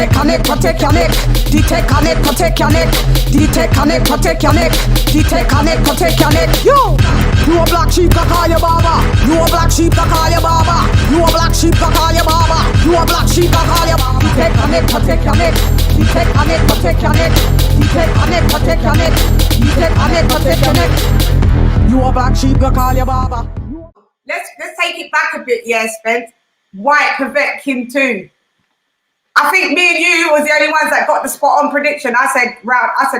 D-Tech on it, protect your neck. D-Tech on it, protect your neck. D-Tech on it, protect your neck. D-Tech on it, protect your neck. Yo! You a black sheep, I call you barber. You a black sheep, I call you barber. You a black sheep, I call you barber. You a black sheep, I call you barber. D-Tech on it, protect your neck. D-Tech on it, protect your neck. D-Tech on it, protect your neck. D-Tech on it, protect your neck. You a black sheep, I call you barber. Let's take it back a bit, yeah, Spence. White Povetkin too. I think me and you was the only ones that got the spot on prediction. I said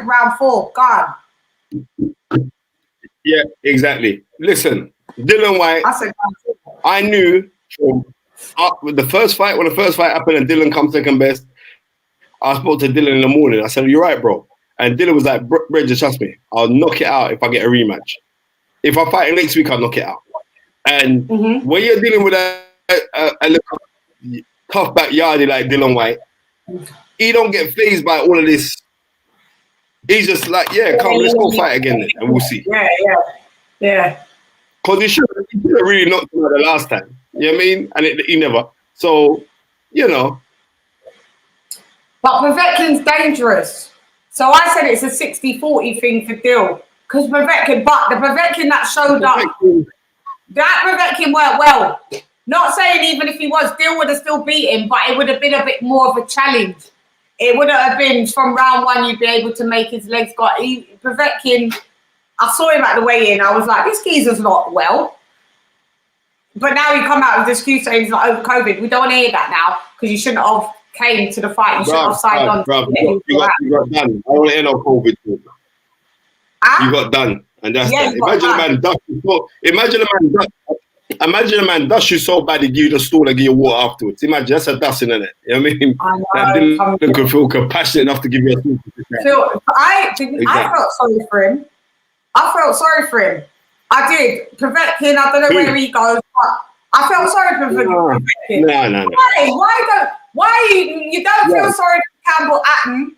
round 4, gone. Yeah, exactly. Listen, Dylan White. I said round 4. I knew from with the first fight, when the first fight happened and Dylan comes second best, I spoke to Dylan in the morning. I said, "You're right, bro." And Dylan was like, "Bro, just trust me. I'll knock it out if I get a rematch. If I fight next week, I'll knock it out." And when you're dealing with a little tough backyardie like Dylan White, he don't get fazed by all of this. He's just like, yeah, come, let's go fight again then, and we'll see. Yeah. Because he should have really knocked him out the last time. You know what I mean? And he never. So, you know. But Povetkin's dangerous. So I said it's a 60-40 thing for Dill. Because Povetkin, but the Povetkin that showed up, that Povetkin worked well. Not saying even if he was, Dill would have still beat him, but it would have been a bit more of a challenge. It would have been from round 1, you'd be able to make his legs go. Povetkin, I saw him at the weigh-in. I was like, this geezer's not well. But now he come out with this excuse saying he's not over COVID. We don't want to hear that now because you shouldn't have came to the fight. You shouldn't have signed on. You got done. I don't want to hear no COVID. You got done. And that's that. Imagine a man dust you so bad that you just stall and give you water afterwards. Imagine that's a dusting in it. You know what I mean? I know. Could feel compassionate enough to give you a I felt sorry for him. I did. Povetkin, I don't know where he goes, but I felt sorry for Povetkin. No. Why you don't feel sorry for Campbell Atten?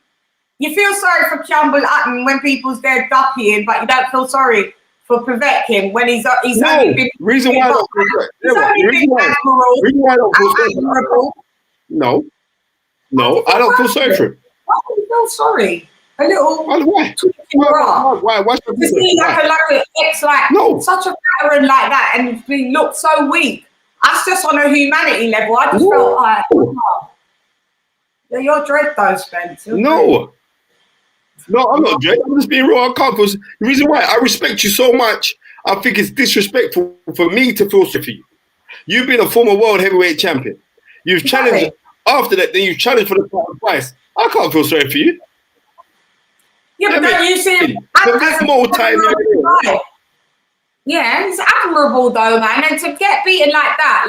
You feel sorry for Campbell Atten when people's dead duckying, but you don't feel sorry for Povetkin when he's only been reason why I don't feel admirable. No, I don't feel sorry for him. Why do you feel sorry? A little. Why? Why should I to see such a veteran like that and he looked so weak. That's just on a humanity level. I just felt like, you're dread though, Spence. No, I'm not dread. I'm just being real. I can't feel. The reason why I respect you so much, I think it's disrespectful for me to feel sorry for you. You've been a former world heavyweight champion. You've challenged after that. Then you've challenged for the title twice. I can't feel sorry for you. Yeah, but don't you see him as more time? Yeah, it's admirable though, man. And to get beaten like that,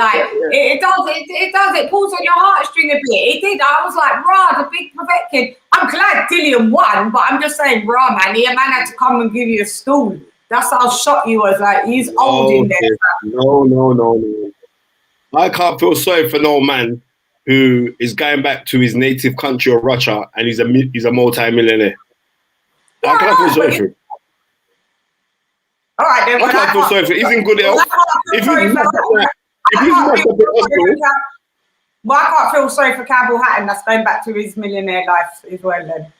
it pulls on your heartstring a bit. It did. I was like, rah, the big Povetkin. I'm glad Dillian won, but I'm just saying, rah, man, the man had to come and give you a stool. That's how shocked you was. Like, he's old in there. No. I can't feel sorry for no man who is going back to his native country of Russia and he's a multi-millionaire. Yeah, I can't feel sorry for him. All right, then. I can't feel sorry for him. He's in good health. I can't feel sorry for Campbell Hatton. That's going back to his millionaire life as well, then.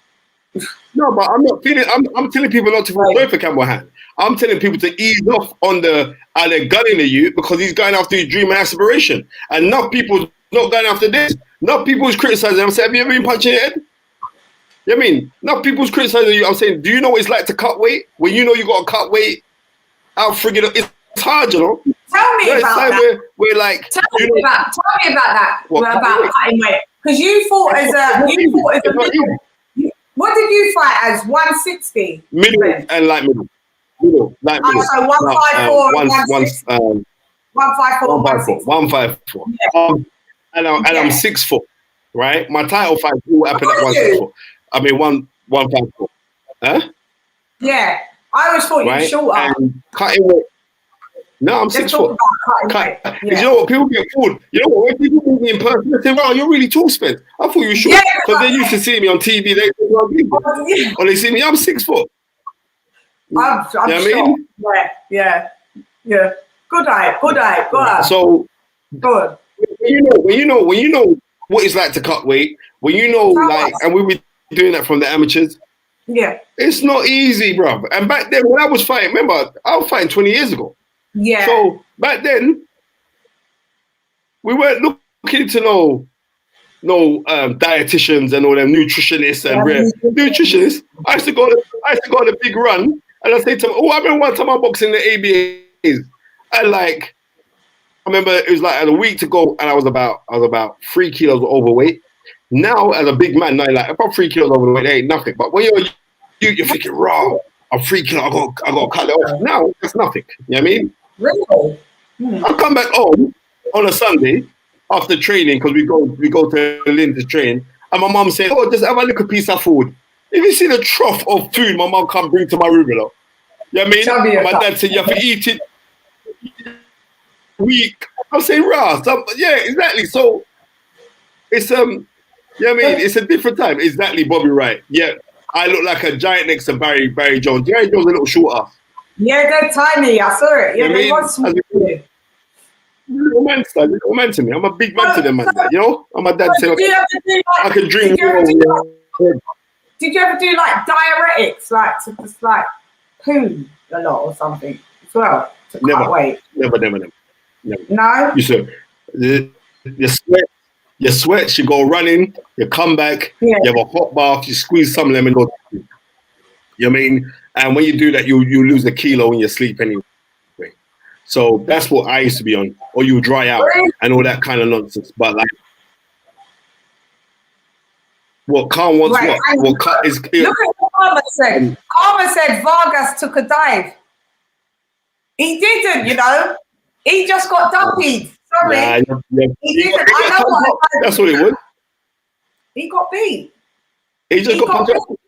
No, but I'm not feeling. I'm telling people not to feel sorry for Campbell Hatton. I'm telling people to ease off on they're gunning at you because he's going after his dream and aspiration. And enough people not going after this. Enough people is criticizing him. I say, have you ever been punching your head? You know what I mean? Enough people's criticizing you. I'm saying, do you know what it's like to cut weight? When you know you got to cut weight out friggin' it's hard, you know? Tell me about that. We're like, tell me about that. About cutting weight. Because you fought as a middle. What did you fight as? 160? Middle and light middle. Light middle. So 154 154 154. Yeah. And I'm 6 foot, right? My title fight all happened at 164. I mean 154. Huh? Yeah. I always thought you were shorter. And cutting weight. No, I'm 6 foot. You know what? People get fooled. You know what? When people meet me in person, they say, "Wow, you're really tall, Spence." I thought you were short because they used to see me on TV. They or they see me. I'm 6 foot. I'm you know short. Yeah. Good eye. So good. When you know what it's like to cut weight. When you know, like, and we were doing that from the amateurs. Yeah. It's not easy, bruv. And back then, when I was fighting, remember, I was fighting 20 years ago. Yeah. So back then, we weren't looking to know dietitians and all them nutritionists and nutritionists. I used to go on a big run, and I say to them, "Oh, I remember one time I boxed in the ABAs, and like, I remember it was like a week to go, and I was about 3 kilos overweight. Now, as a big man, now like about 3 kilos overweight, it ain't nothing. But when you're thinking, raw, I'm 3 kilos, I got to cut it off. Now that's nothing. You know what I mean? Really? I come back home on a Sunday after training because we go to Lynn to train, and my mum said, "Oh, just have a little piece of food." If you see the trough of food, my mum can't bring to my room, you know. You know what I mean? My dad said you have to eat it week. I'm saying, "Rah, yeah, exactly." So it's you know what I mean? It's a different time. Exactly, Bobby, right? Yeah, I look like a giant next to Barry Jones. Barry Jones a little shorter. Yeah, they're tiny. I saw it. Yeah, they was small. Little man to me. I'm a big man to them, man. You know? And my dad said, I can drink. Did you ever do like diuretics, like to just like poo a lot or something as well to cut weight? Never. No. You sweat. You go running. You come back. Yeah. You have a hot bath. You squeeze some lemon. You know what I mean? And when you do that, you lose a kilo in your sleep anyway. So that's what I used to be on, or you dry out and all that kind of nonsense. But like, what Khan wants, right. What Khan is clear. Look at what Karma said. Karma said Vargas took a dive. He didn't, you know. He just got dumpied. Sorry, he didn't. I know what. That's what it was. He got beat. He just got punched up.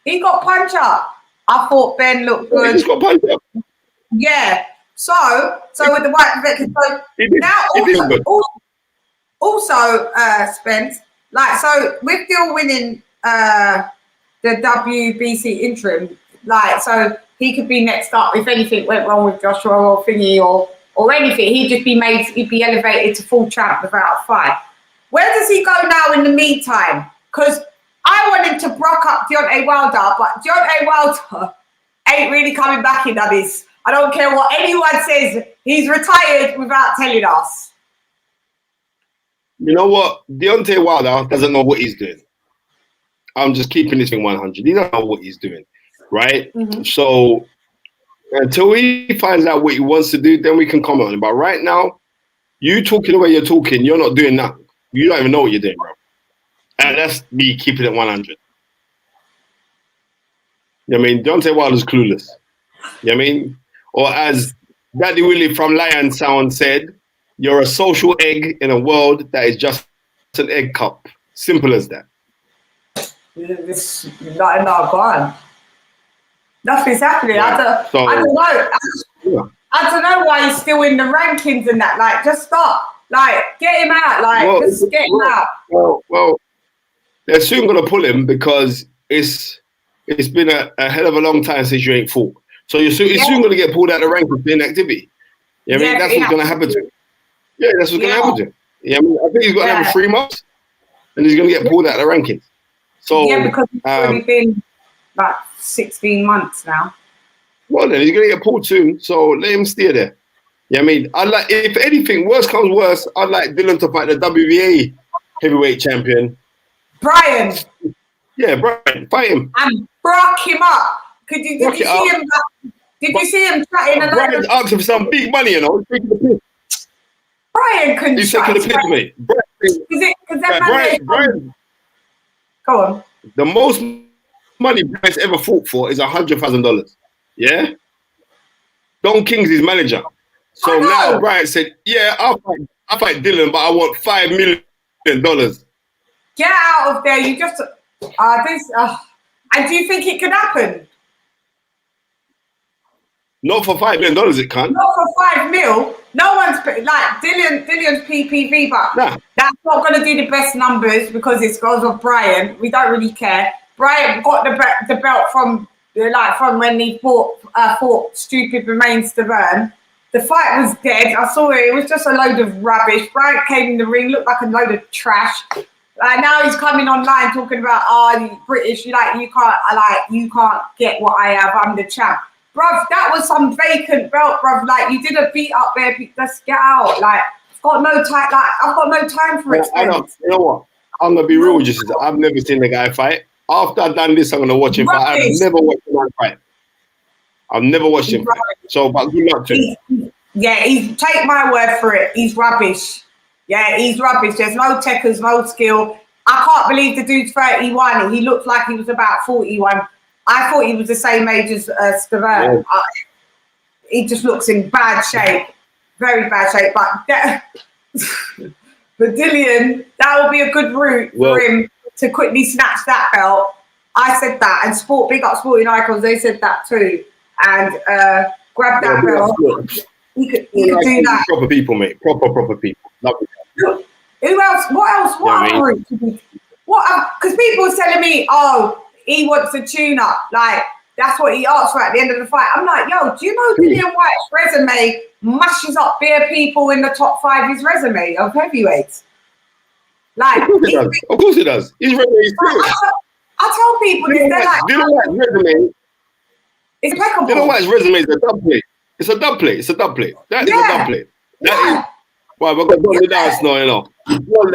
He got punched up. I thought Ben looked good. He just got punched up. Yeah. So with the white veteran, so now also Spence, like, so with Dill winning the WBC interim, like, so he could be next up if anything went wrong with Joshua or Thingy or anything. He'd be elevated to full champ without a fight. Where does he go now in the meantime? Because I want him to brock up Deontay Wilder, but Deontay Wilder ain't really coming back in on this. I don't care what anyone says. He's retired without telling us. You know what? Deontay Wilder doesn't know what he's doing. I'm just keeping this thing 100. He doesn't know what he's doing, right? Mm-hmm. So until he finds out what he wants to do, then we can comment on it. But right now, you talking the way you're talking, you're not doing nothing. You don't even know what you're doing, bro. And that's me keeping it 100. You know what I mean? Deontay Wilder's clueless. You know what I mean? Or as Daddy Willie from Lion Sound said, you're a social egg in a world that is just an egg cup. Simple as that. No, go on. Nothing's happening. Yeah. I don't know. I don't know why he's still in the rankings and that. Like, just stop. Like, get him out. Like, just get him out. Well, they're soon going to pull him because it's been a hell of a long time since you ain't fought. So you're soon going to get pulled out of the rankings for inactivity. You know what I mean? That's what's going to happen to him. Yeah, that's what's going to happen to him. Yeah, I mean, I think he's got another 3 months and he's going to get pulled out of the rankings. So, because it's already been like 16 months now. Well, then he's going to get pulled soon. So let him stay there. Yeah, I mean, I'd like, if anything, worse comes worse, I'd like Dylan to fight the WBA heavyweight champion. Brian. Yeah, Brian, fight him. And brock him up. Did you see him chatting a Brian's asking for some big money, you know. Brian couldn't. He's taking the piss, mate. Brian. Go on. The most money Brian's ever fought for is $100,000. Yeah. Don King's his manager. So now Brian said, "Yeah, I'll fight Dylan, but I want $5 million." Get out of there! You just and do you think it could happen? Not for $5 million, it can't. Not for $5 million. No one's like Dylan's PPV, but that's not going to do the best numbers because it's goes of Brian. We don't really care. Brian got the belt from when he fought stupid Remains to Burn. The fight was dead. I saw it. It was just a load of rubbish. Bryant came in the ring, looked like a load of trash. Now he's coming online talking about, oh, British, you can't get what I have. I'm the champ. Bruv, that was some vacant belt, bruv. Like, you didn't beat up there. Let's get out. Like, I've got no time. Like, I've got no time for it. You know what? I'm gonna be real with you. I've never seen the guy fight. After I've done this, I'm gonna watch him fight. I've never watched him fight. I've never watched him fight. So, but good luck to him. Yeah, take my word for it. He's rubbish. Yeah, he's rubbish. There's no techers, no skill. I can't believe the dude's 31. He looked like he was about 41. I thought he was the same age as Fearon. Yeah. He just looks in bad shape, very bad shape. But for Dillian, that would be a good route for him to quickly snatch that belt. I said that, and big up Sporting Icons, they said that too. And grab that belt. He could do that. Proper people, mate. Proper people. Lovely. Who else? What else? What other route? Because people are telling me, oh, he wants a tune-up. Like, that's what he asked for at the end of the fight. I'm like, yo, do you know Dillian Whyte's resume mashes up bare people in the top 5 his resume of heavyweights? Like, of course he does. His resume is serious. I tell people this, they're like, Dillian Whyte's resume. It's impeccable. Dillian Whyte's resume is a dub play. It's a dub play. It's a dub play. That is a dub play. That is. Well, we've got the dance now, you know. Done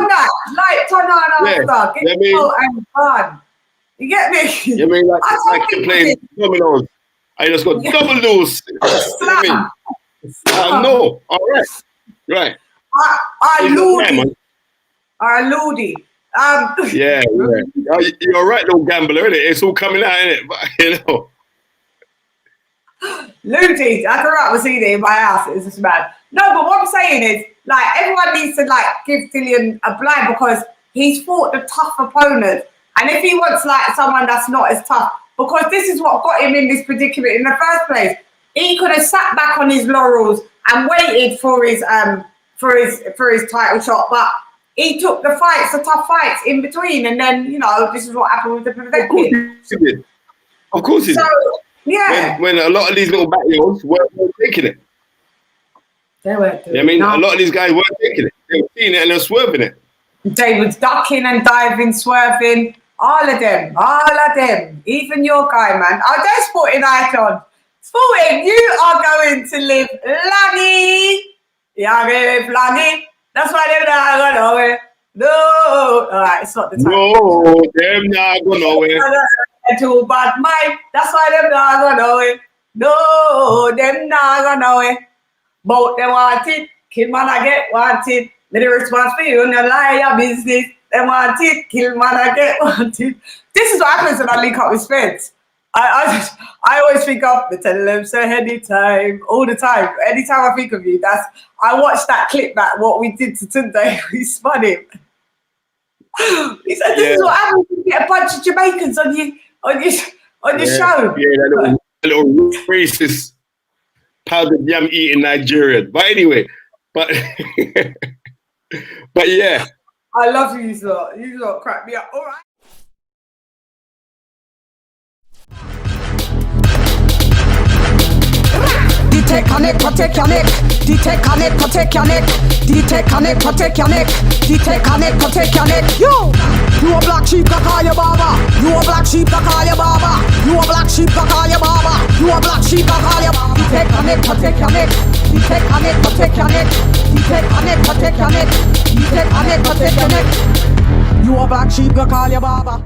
that. Like Tanana get and fun. You get me? You mean like you play dominoes? I just got double dose. I know. All right. Right. Ludi. Yeah. You're right, little gambler, innit? It's all coming out, innit? But, you know. Ludi, I grew up with CD in my house. It's just mad. No, but what I'm saying is, like, everyone needs to like give Dillian a blind because he's fought the tough opponent. And if he wants like someone that's not as tough, because this is what got him in this predicament in the first place. He could have sat back on his laurels and waited for his title shot, but he took the tough fights in between, and then this is what happened with the Povetkin. Of course he did. Yeah. When a lot of these little battles weren't taking it. They weren't. I mean, a lot of these guys weren't taking it. They were seeing it and they're swerving it. They was ducking and diving, swerving. All of them. Even your guy, man. Oh, they're Sporting Icon. Sporting, you are going to live Langy. You're going to live Langy. That's why they're not going nowhere. No. All right, it's not the time. No, them not going nowhere. Too bad mind. That's why them not going nowhere. No, them not going nowhere. Both them want it. Kill man, I get wanted. The response for you, no lie, your business. They want it. Kill man, I get wanted. This is what happens when I link up with Spence. I always think of the tell them so anytime, all the time. Anytime I think of you, I watched that clip that what we did to Tunde. We spun him. He said, "This is what happens when you get a bunch of Jamaicans on your show." Yeah, that little racist powdered yam eating Nigerian. But anyway, but yeah. I love you, sir. You lot crack me up. All right. Take your neck, protect your neck. Take your neck, protect your neck. Take your neck, protect your neck. Take your neck, protect your neck. You a black sheep, that call your barber. You a black sheep, that call your barber. You a black sheep, that call your barber. You a black sheep, that call your barber. Take your neck, protect your neck. Take your neck, protect your neck. Take your neck, protect your neck. Take your neck, protect your neck. You a black sheep, that call your barber.